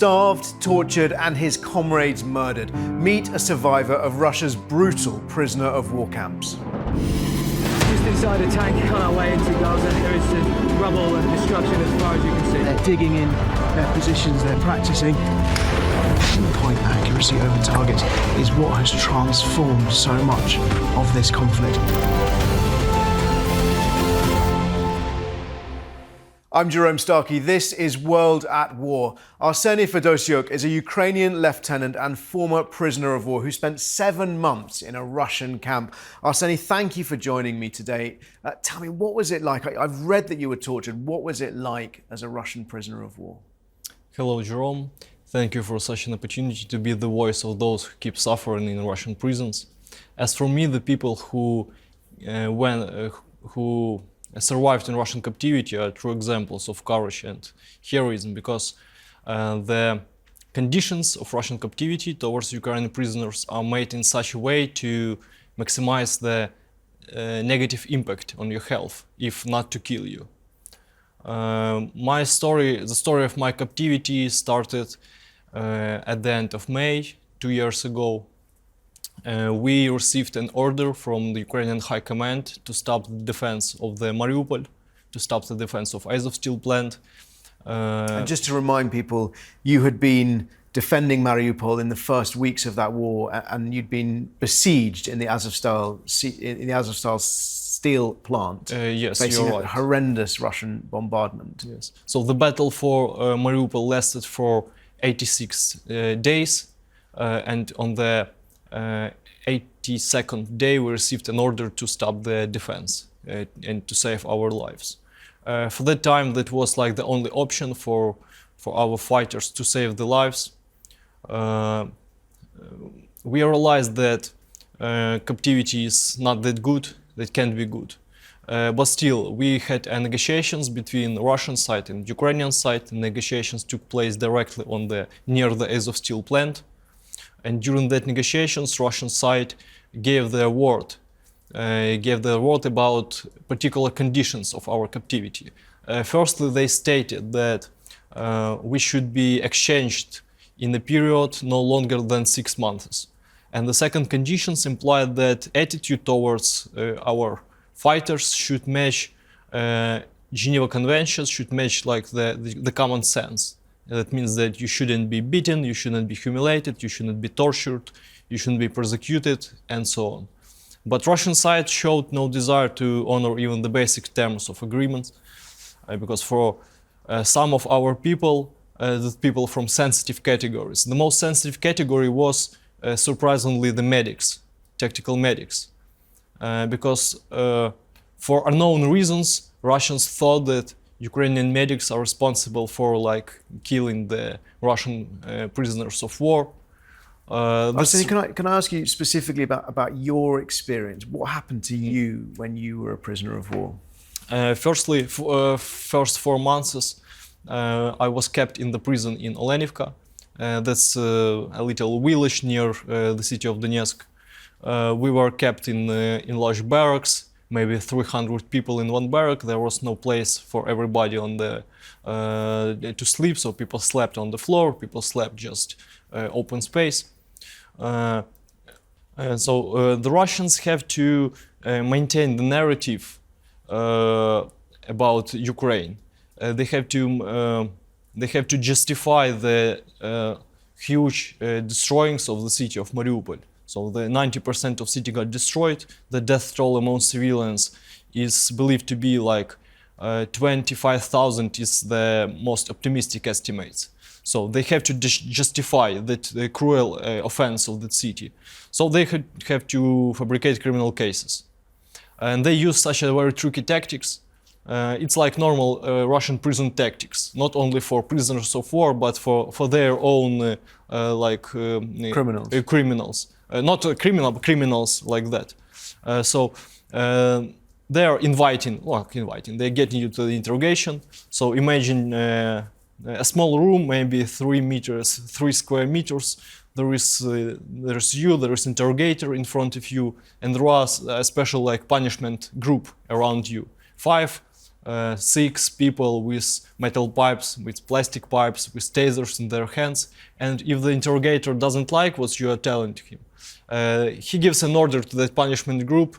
Starved, tortured, and his comrades murdered. Meet a survivor of Russia's brutal prisoner of war camps. Just inside a tank on our way into Gaza. There is rubble and destruction as far as you can see. They're digging in their positions, they're practicing. Pinpoint accuracy over targets is what has transformed so much of this conflict. I'm Jerome Starkey. This is World at War. Arsenii Fedosiuk is a Ukrainian lieutenant and former prisoner of war who spent 7 months in a Russian camp. Arsenii, thank you for joining me today. Tell me, what was it like? I've read that you were tortured. What was it like as a Russian prisoner of war? Hello, Jerome. Thank you for such an opportunity to be the voice of those who keep suffering in Russian prisons. As for me, the people who survived in Russian captivity are true examples of courage and heroism, because the conditions of Russian captivity towards Ukrainian prisoners are made in such a way to maximize the negative impact on your health, if not to kill you. The story of my captivity started at the end of May, 2 years ago. We received an order from the Ukrainian High Command to stop the defense of the Mariupol, to stop the defense of Azov steel plant. And just to remind people, you had been defending Mariupol in the first weeks of that war, and you'd been besieged in the Azovstal steel plant. Yes, facing you're right. a horrendous Russian bombardment. Yes. So the battle for Mariupol lasted for 86 days, and on the 82nd day we received an order to stop the defense and to save our lives. For that time, that was like the only option for our fighters to save the lives. We realized that captivity is not that good, that can't be good. But still, we had negotiations between the Russian side and Ukrainian side. Negotiations took place directly near the Azov steel plant. And during that negotiations, Russian side gave their word about particular conditions of our captivity. Firstly, they stated that we should be exchanged in a period no longer than 6 months. And the second conditions implied that attitude towards our fighters should match Geneva Conventions, should match like the common sense. That means that you shouldn't be beaten, you shouldn't be humiliated, you shouldn't be tortured, you shouldn't be persecuted, and so on. But Russian side showed no desire to honor even the basic terms of agreements, because for some of our people, the people from sensitive categories, the most sensitive category was surprisingly the medics, tactical medics, because for unknown reasons, Russians thought that Ukrainian medics are responsible for killing the Russian prisoners of war. Arsenii, can I ask you specifically about your experience? What happened to you when you were a prisoner of war? Firstly, first 4 months, I was kept in the prison in Olenivka. That's a little village near the city of Donetsk. We were kept in large barracks. Maybe 300 people in one barrack. There was no place for everybody to sleep, so people slept on the floor, people slept just open space. And so the Russians have to maintain the narrative about Ukraine. They have to justify the huge destroyings of the city of Mariupol. So the 90% of city got destroyed. The death toll among civilians is believed to be 25,000 is the most optimistic estimates. So they have to justify the cruel offense of the city. So they have to fabricate criminal cases. And they use such a very tricky tactics. It's like normal Russian prison tactics, not only for prisoners of war, but for their own criminals. Not criminal, but criminals like that. They are inviting, they're getting you to the interrogation. So imagine a small room, maybe 3 square meters. There is interrogator in front of you, and there was a special punishment group around you. 5 6 people with metal pipes, with plastic pipes, with tasers in their hands. And if the interrogator doesn't like what you are telling to him, he gives an order to that punishment group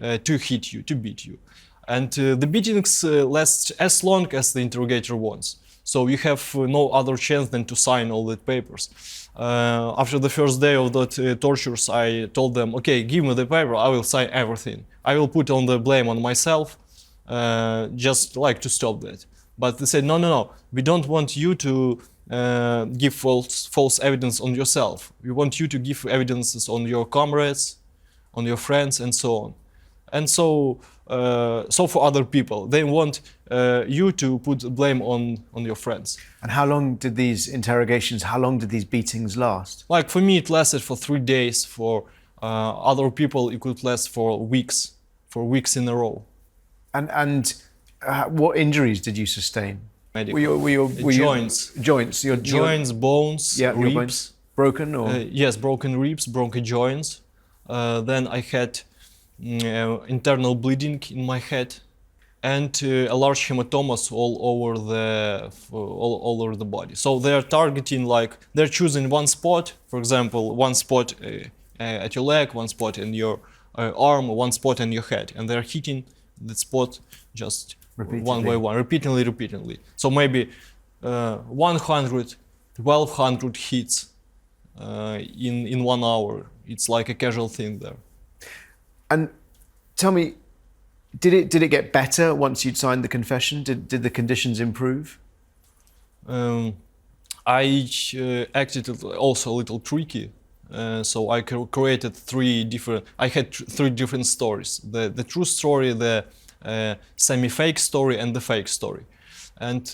to hit you, to beat you. And the beatings last as long as the interrogator wants. So you have no other chance than to sign all the papers. After the first day of that tortures, I told them, okay, give me the paper, I will sign everything. I will put on the blame on myself, just like to stop that. But they said, no, we don't want you to give false evidence on yourself. We want you to give evidences on your comrades, on your friends, and so on. And so for other people, they want you to put blame on your friends. And how long did these interrogations, how long did these beatings last? Like for me, it lasted for 3 days. For other people, it could last for weeks in a row. And what injuries did you sustain? Medical. Joints. Joints. Joints, bones, yeah, ribs. Bones broken or? Yes, broken ribs, broken joints. Then I had internal bleeding in my head and a large hematomas all over the body. So they are targeting, like they're choosing one spot, for example, one spot at your leg, one spot in your arm, one spot in your head, and they're hitting that spot just one by one, repeatedly. So maybe 100, 1200 hits in 1 hour. It's like a casual thing there. And tell me, did it get better once you'd signed the confession? Did the conditions improve? I acted also a little tricky. So I created I had 3 different stories. The true story, the semi-fake story, and the fake story. And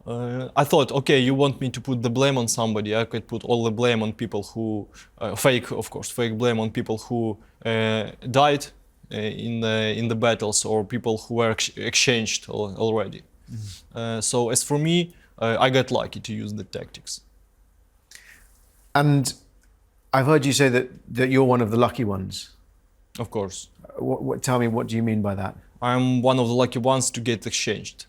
I thought, okay, you want me to put the blame on somebody, I could put all the blame on people who, fake blame on people who died in the battles, or people who were exchanged already. Mm-hmm. So as for me, I got lucky to use the tactics. And I've heard you say that you're one of the lucky ones. Of course. Tell me, what do you mean by that? I'm one of the lucky ones to get exchanged.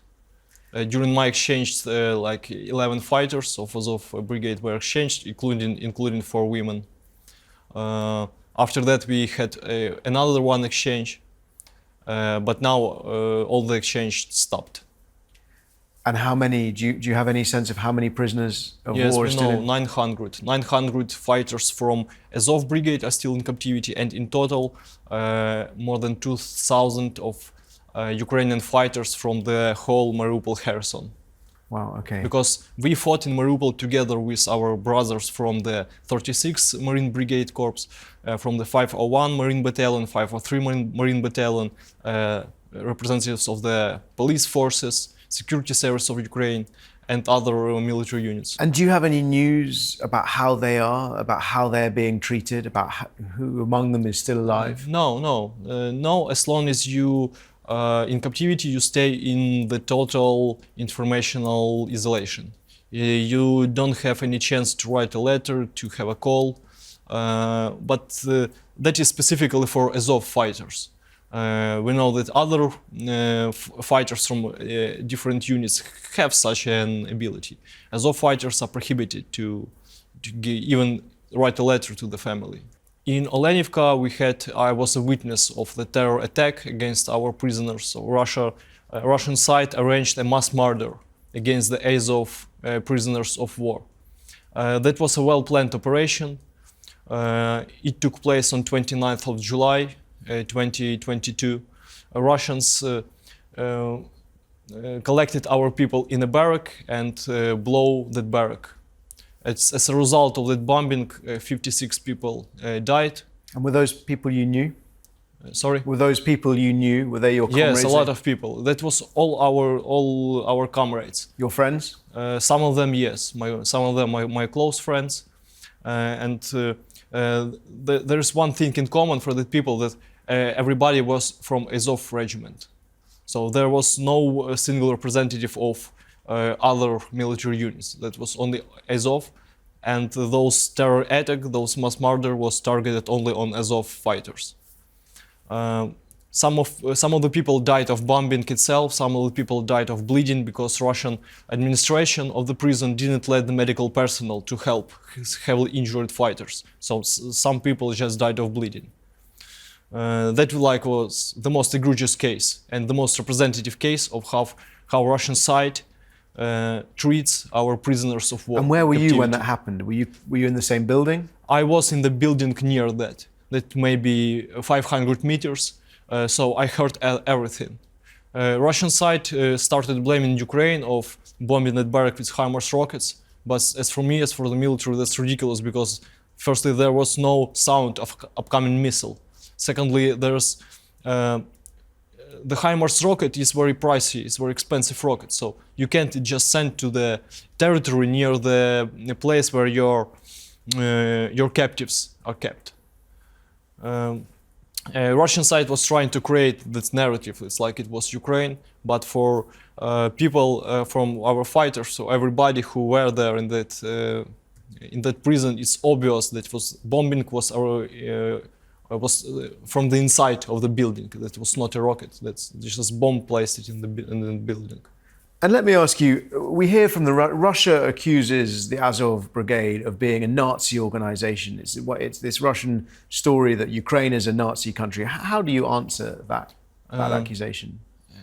During my exchange, like 11 fighters of Azov Brigade were exchanged, including 4 women. After that, we had another one exchange, but now all the exchange stopped. And how many? Do you have any sense of how many prisoners of yes, war we are still know in? 900. 900 fighters from Azov Brigade are still in captivity, and in total, more than 2,000 of Ukrainian fighters from the whole Mariupol Kherson. Wow, okay. Because we fought in Mariupol together with our brothers from the 36th Marine Brigade Corps, from the 501 Marine Battalion, 503 Marine Battalion, representatives of the police forces, security service of Ukraine, and other military units. And do you have any news about how they are, about how they're being treated, about who among them is still alive? No. As long as you in captivity, you stay in the total informational isolation. You don't have any chance to write a letter, to have a call, but that is specifically for Azov fighters. We know that other fighters from different units have such an ability. Azov fighters are prohibited to even write a letter to the family. In Olenivka, I was a witness of the terror attack against our prisoners. So Russian side arranged a mass murder against the Azov prisoners of war. That was a well-planned operation. It took place on 29th of July, 2022. Russians collected our people in a barrack and blow that barrack. As a result of that bombing, 56 people died. And were those people you knew? Sorry? Were those people you knew? Were they your comrades? Yes, a lot of people. That was all our comrades. Your friends? Some of them, yes. Some of them my close friends. There's one thing in common for the people, that everybody was from Azov regiment. So there was no single representative of other military units. That was only Azov, and those terror attack, those mass murder was targeted only on Azov fighters. some of the people died of bombing itself, some of the people died of bleeding because Russian administration of the prison didn't let the medical personnel to help heavily injured fighters. So some people just died of bleeding. That was the most egregious case and the most representative case of how Russian side treats our prisoners of war. And where were you when captivity. that happened? Were you in the same building? I was in the building near that may be 500 meters, so I heard everything. Russian side started blaming Ukraine of bombing that barrack with HIMARS rockets, but as for me, as for the military, that's ridiculous because firstly, there was no sound of upcoming missile. Secondly, there's the HIMARS rocket is very pricey, it's very expensive rocket, so you can't just send to the territory near the place where your captives are kept. Russian side was trying to create this narrative, it's like it was Ukraine, but for people from our fighters, so everybody who were there in that prison, it's obvious that bombing was from the inside of the building. That was not a rocket. That's just bomb placed in the building. And let me ask you, we hear from Russia accuses the Azov Brigade of being a Nazi organization. It's this Russian story that Ukraine is a Nazi country. How do you answer that accusation?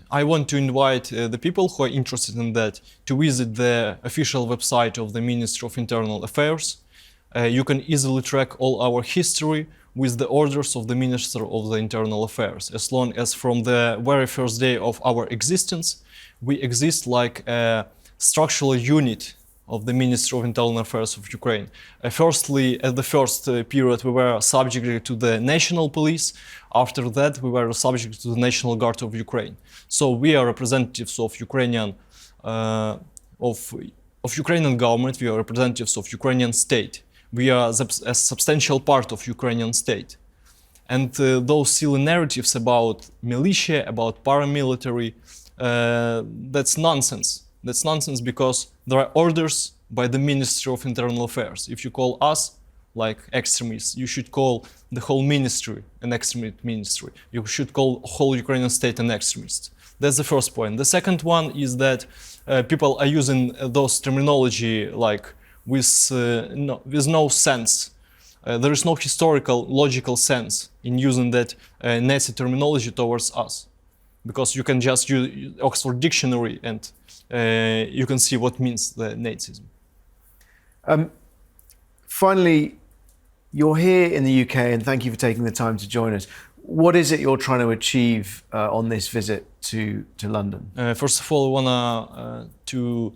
I want to invite the people who are interested in that to visit the official website of the Ministry of Internal Affairs. You can easily track all our history with the orders of the Minister of the Internal Affairs, as long as from the very first day of our existence, we exist like a structural unit of the Ministry of Internal Affairs of Ukraine. Firstly, at the first period, we were subject to the National Police. After that, we were subject to the National Guard of Ukraine. So we are representatives of Ukrainian Ukrainian government. We are representatives of Ukrainian state. We are a substantial part of Ukrainian state. And those silly narratives about militia, about paramilitary, that's nonsense. That's nonsense because there are orders by the Ministry of Internal Affairs. If you call us like extremists, you should call the whole ministry an extremist ministry. You should call whole Ukrainian state an extremist. That's the first point. The second one is that people are using those terminology like with no sense. There is no historical, logical sense in using that Nazi terminology towards us. Because you can just use Oxford Dictionary and you can see what means the Nazism. Finally, you're here in the UK and thank you for taking the time to join us. What is it you're trying to achieve on this visit to London? First of all, I want to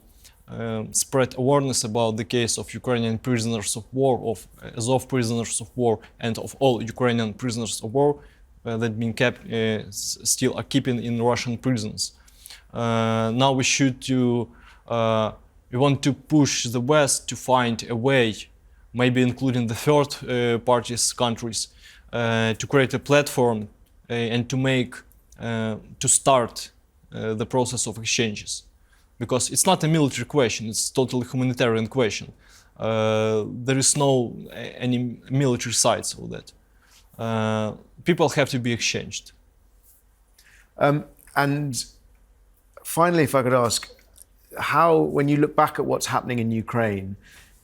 spread awareness about the case of Ukrainian prisoners of war, of Azov prisoners of war, and of all Ukrainian prisoners of war that been kept, still are keeping in Russian prisons. Now we want to push the West to find a way, maybe including the third parties countries, to create a platform and to start the process of exchanges. Because it's not a military question, it's totally humanitarian question. There is no any military sides of that. People have to be exchanged. And finally, if I could ask, how, when you look back at what's happening in Ukraine,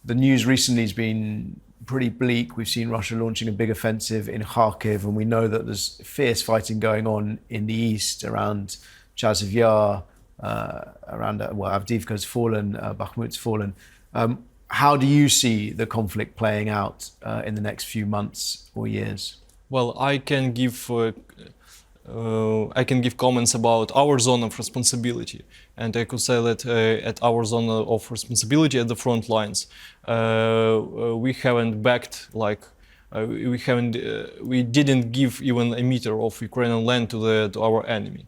the news recently has been pretty bleak. We've seen Russia launching a big offensive in Kharkiv, and we know that there's fierce fighting going on in the east around Chasiv Yar, around Avdiivka's fallen, Bakhmut's fallen. How do you see the conflict playing out in the next few months or years? Well, I can give comments about our zone of responsibility, and I could say that at our zone of responsibility at the front lines, we haven't backed we didn't give even a meter of Ukrainian land to our enemy.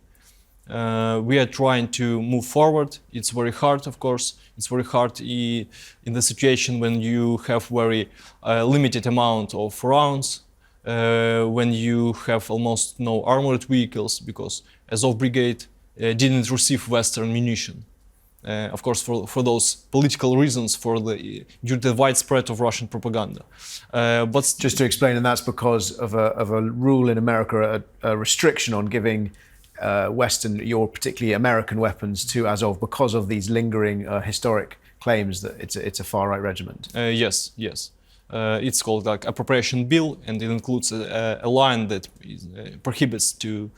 We are trying to move forward. It's very hard, of course. It's very hard in the situation when you have very limited amount of rounds, when you have almost no armored vehicles, because Azov Brigade didn't receive Western munition. of course, for those political reasons, due to the widespread of Russian propaganda. But just to explain, and that's because of a rule in America, a restriction on giving your particularly American weapons to Azov because of these lingering historic claims that it's a far-right regiment. Yes. It's called like appropriation bill, and it includes a line that prohibits to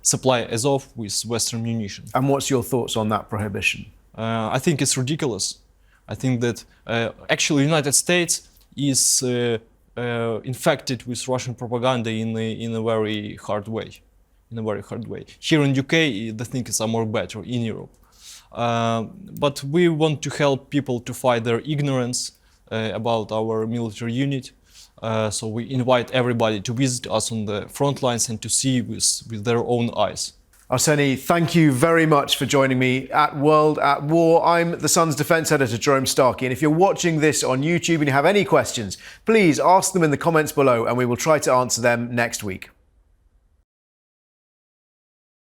supply Azov with Western munition. And what's your thoughts on that prohibition? I think it's ridiculous. I think that actually the United States is infected with Russian propaganda in a very hard way. Here in UK, the things are more better in Europe. But we want to help people to fight their ignorance about our military unit. So we invite everybody to visit us on the front lines and to see with their own eyes. Arsenii, thank you very much for joining me at World at War. I'm The Sun's defence editor, Jerome Starkey, and if you're watching this on YouTube and you have any questions, please ask them in the comments below and we will try to answer them next week.